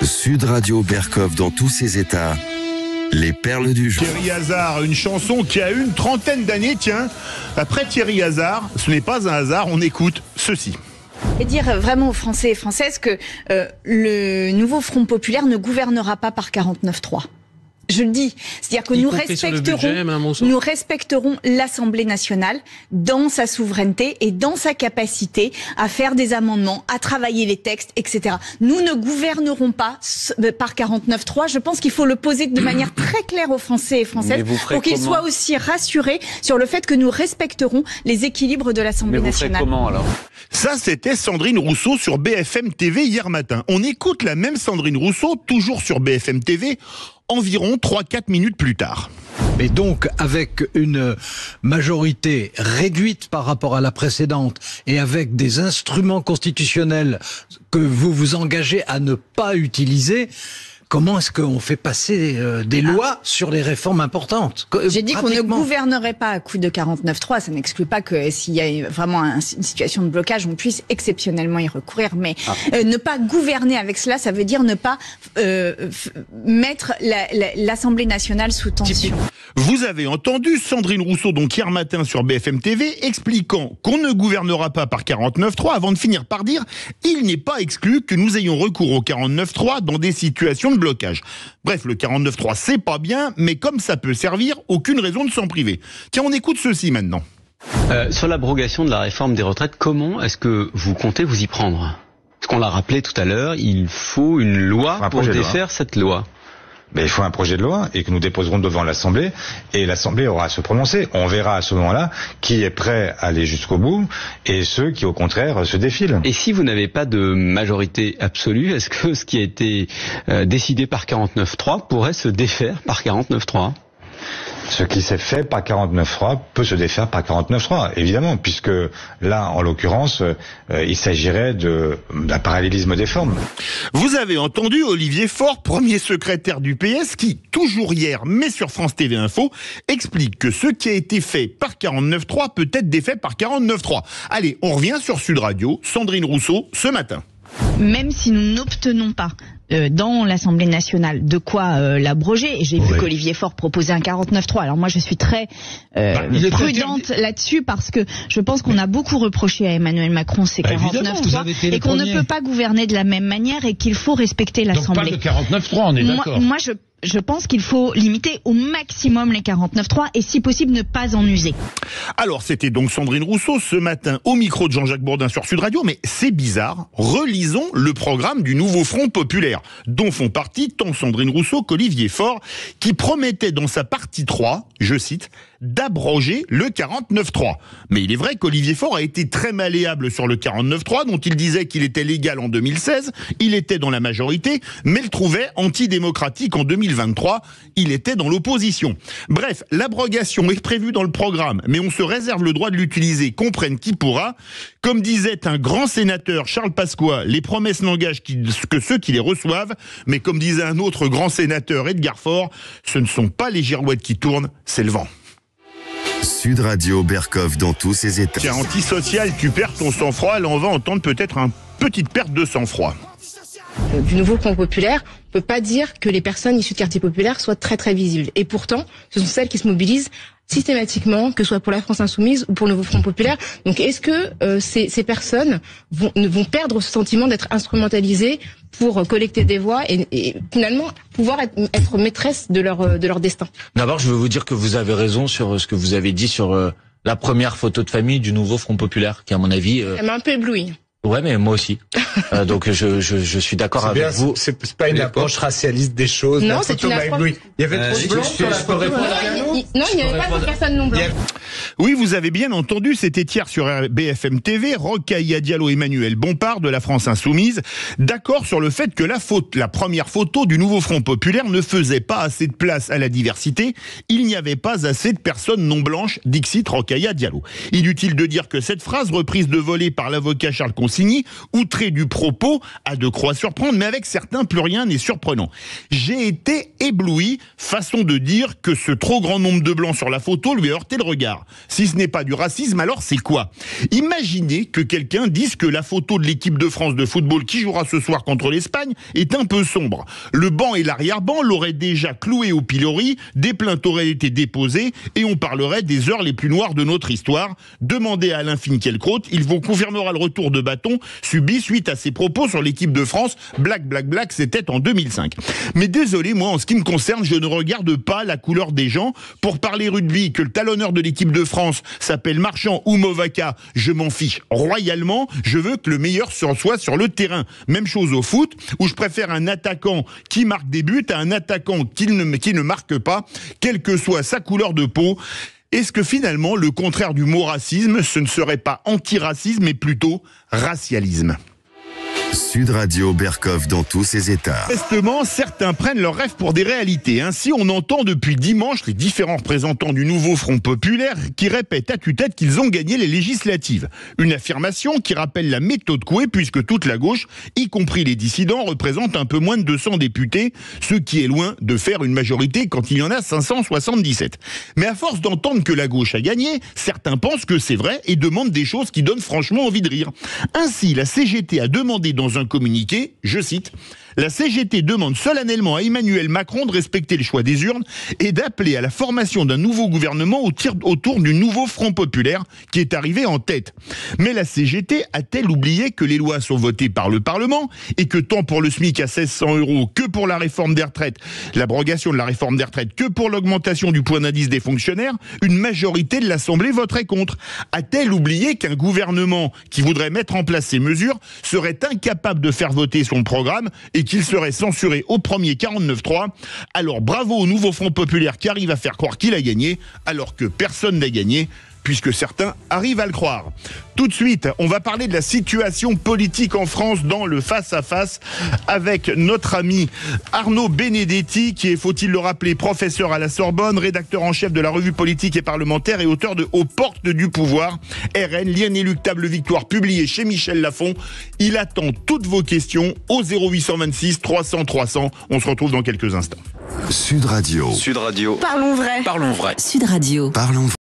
Sud Radio Berkov dans tous ses états. Les perles du jour. Thierry Hazard, une chanson qui a une trentaine d'années, tiens. Après Thierry Hazard, ce n'est pas un hasard, on écoute ceci. Et dire vraiment aux Français et Françaises que le nouveau Front populaire ne gouvernera pas par 49.3. Je le dis, c'est-à-dire que nous respecterons l'Assemblée nationale dans sa souveraineté et dans sa capacité à faire des amendements, à travailler les textes, etc. Nous ne gouvernerons pas par 49.3. Je pense qu'il faut le poser de manière très claire aux Français et Françaises pour qu'ils soient aussi rassurés sur le fait que nous respecterons les équilibres de l'Assemblée nationale. Mais vous ferez comment alors ? Ça, c'était Sandrine Rousseau sur BFM TV hier matin. On écoute la même Sandrine Rousseau, toujours sur BFM TV, environ 3-4 minutes plus tard. Et donc, avec une majorité réduite par rapport à la précédente et avec des instruments constitutionnels que vous vous engagez à ne pas utiliser, comment est-ce qu'on fait passer des lois sur les réformes importantes ? J'ai dit qu'on ne gouvernerait pas à coup de 49.3. Ça n'exclut pas que s'il y a vraiment une situation de blocage, on puisse exceptionnellement y recourir. Mais ne pas gouverner avec cela, ça veut dire ne pas mettre l'Assemblée nationale sous tension. Vous avez entendu Sandrine Rousseau donc hier matin sur BFM TV expliquant qu'on ne gouvernera pas par 49.3 avant de finir par dire « Il n'est pas exclu que nous ayons recours au 49.3 dans des situations de blocage. » Bref, le 49.3 c'est pas bien, mais comme ça peut servir, aucune raison de s'en priver. Tiens, on écoute ceci maintenant. Sur l'abrogation de la réforme des retraites, comment est-ce que vous comptez vous y prendre ? Parce qu'on l'a rappelé tout à l'heure, il faut une loi pour défaire cette loi. Mais il faut un projet de loi et que nous déposerons devant l'Assemblée et l'Assemblée aura à se prononcer. On verra à ce moment-là qui est prêt à aller jusqu'au bout et ceux qui au contraire se défilent. Et si vous n'avez pas de majorité absolue, est-ce que ce qui a été décidé par 49.3 pourrait se défaire par 49.3 ? Ce qui s'est fait par 49.3 peut se défaire par 49.3, évidemment, puisque là, en l'occurrence, il s'agirait d'un parallélisme des formes. Vous avez entendu Olivier Faure, premier secrétaire du PS, qui, toujours hier, mais sur France TV Info, explique que ce qui a été fait par 49.3 peut être défait par 49.3. Allez, on revient sur Sud Radio, Sandrine Rousseau, ce matin. Même si nous n'obtenons pas dans l'Assemblée nationale de quoi l'abroger, et j'ai vu qu'Olivier Faure proposait un 49.3, alors moi je suis très prudente là-dessus parce que je pense qu'on a beaucoup reproché à Emmanuel Macron ces 49.3 et qu'on ne peut pas gouverner de la même manière et qu'il faut respecter l'Assemblée. Donc pas de 49.3, on est d'accord. Moi je pense qu'il faut limiter au maximum les 49.3 et si possible ne pas en user. Alors c'était donc Sandrine Rousseau ce matin au micro de Jean-Jacques Bourdin sur Sud Radio, mais c'est bizarre, relisons le programme du nouveau Front populaire, dont font partie tant Sandrine Rousseau qu'Olivier Faure, qui promettait dans sa partie 3, je cite, d'abroger le 49.3. Mais il est vrai qu'Olivier Faure a été très malléable sur le 49.3, dont il disait qu'il était légal en 2016, il était dans la majorité, mais le trouvait antidémocratique en 2023, il était dans l'opposition. Bref, l'abrogation est prévue dans le programme, mais on se réserve le droit de l'utiliser, comprenne qui pourra. Comme disait un grand sénateur, Charles Pasqua, les promesses n'engagent que ceux qui les reçoivent, mais comme disait un autre grand sénateur, Edgar Faure, ce ne sont pas les girouettes qui tournent, c'est le vent. Sud Radio Berkov dans tous ses états. Tiens, antisocial, tu perds ton sang-froid, là on va entendre peut-être une petite perte de sang-froid. Du nouveau Front populaire, on peut pas dire que les personnes issues de quartiers populaires soient très très visibles. Et pourtant, ce sont celles qui se mobilisent systématiquement, que ce soit pour la France Insoumise ou pour le nouveau Front populaire. Donc est-ce que ces personnes vont perdre ce sentiment d'être instrumentalisées pour collecter des voix et finalement pouvoir être maîtresses de leur destin? D'abord, je veux vous dire que vous avez raison sur ce que vous avez dit sur la première photo de famille du nouveau Front populaire, qui à mon avis... Elle m'a un peu ébloui. Ouais, mais moi aussi. Donc je suis d'accord avec vous. C'est pas une approche racialiste des choses. Non, c'est une approche. Il y avait trop de blancs sur la photo. Non, il n'y avait pas de personne non blanche. Oui, vous avez bien entendu, c'était hier sur BFM TV, Rokhaya Diallo, Emmanuel Bompard de la France Insoumise, d'accord sur le fait que la première photo du nouveau Front populaire ne faisait pas assez de place à la diversité. Il n'y avait pas assez de personnes non blanches, dixit Rokhaya Diallo. Inutile de dire que cette phrase, reprise de volée par l'avocat Charles Consigny, outré du propos, a de quoi surprendre, mais avec certains, plus rien n'est surprenant. J'ai été ébloui, façon de dire que ce trop grand nombre de blancs sur la photo lui a heurté le regard. Si ce n'est pas du racisme, alors c'est quoi? Imaginez que quelqu'un dise que la photo de l'équipe de France de football qui jouera ce soir contre l'Espagne est un peu sombre. Le banc et l'arrière-banc l'auraient déjà cloué au pilori, des plaintes auraient été déposées et on parlerait des heures les plus noires de notre histoire. Demandez à Alain Finkielkraut, il vous confirmera le retour de bâton subi suite à ses propos sur l'équipe de France. Black, c'était en 2005. Mais désolé, moi, en ce qui me concerne, je ne regarde pas la couleur des gens. Pour parler rugby, que le talonneur de l'équipe de France s'appelle Marchand ou Movaka, je m'en fiche royalement. Je veux que le meilleur soit sur le terrain. Même chose au foot, où je préfère un attaquant qui marque des buts à un attaquant qui ne marque pas, quelle que soit sa couleur de peau. Est-ce que finalement, le contraire du mot racisme, ce ne serait pas antiracisme, mais plutôt racialisme? Sud Radio Berkov dans tous ses états. Justement, certains prennent leurs rêves pour des réalités. Ainsi, on entend depuis dimanche les différents représentants du nouveau Front Populaire qui répètent à tue-tête qu'ils ont gagné les législatives. Une affirmation qui rappelle la méthode Coué puisque toute la gauche, y compris les dissidents, représente un peu moins de 200 députés, ce qui est loin de faire une majorité quand il y en a 577. Mais à force d'entendre que la gauche a gagné, certains pensent que c'est vrai et demandent des choses qui donnent franchement envie de rire. Ainsi, la CGT a demandé dans un communiqué, je cite, la CGT demande solennellement à Emmanuel Macron de respecter le choix des urnes et d'appeler à la formation d'un nouveau gouvernement autour du nouveau Front Populaire qui est arrivé en tête. Mais la CGT a-t-elle oublié que les lois sont votées par le Parlement et que tant pour le SMIC à 1600 € que pour la réforme des retraites, l'abrogation de la réforme des retraites, que pour l'augmentation du point d'indice des fonctionnaires, une majorité de l'Assemblée voterait contre? A-t-elle oublié qu'un gouvernement qui voudrait mettre en place ces mesures serait incapable de faire voter son programme et qu'il serait censuré au premier 49.3. Alors bravo au nouveau Front Populaire qui arrive à faire croire qu'il a gagné, alors que personne n'a gagné, puisque certains arrivent à le croire. Tout de suite, on va parler de la situation politique en France dans le face-à-face avec notre ami Arnaud Benedetti, qui est, faut-il le rappeler, professeur à la Sorbonne, rédacteur en chef de la revue politique et parlementaire et auteur de Aux portes du pouvoir, RN, l'inéluctable victoire, publié chez Michel Lafon. Il attend toutes vos questions au 0826 300 300. On se retrouve dans quelques instants. Sud Radio. Sud Radio. Parlons vrai. Parlons vrai. Sud Radio. Parlons vrai.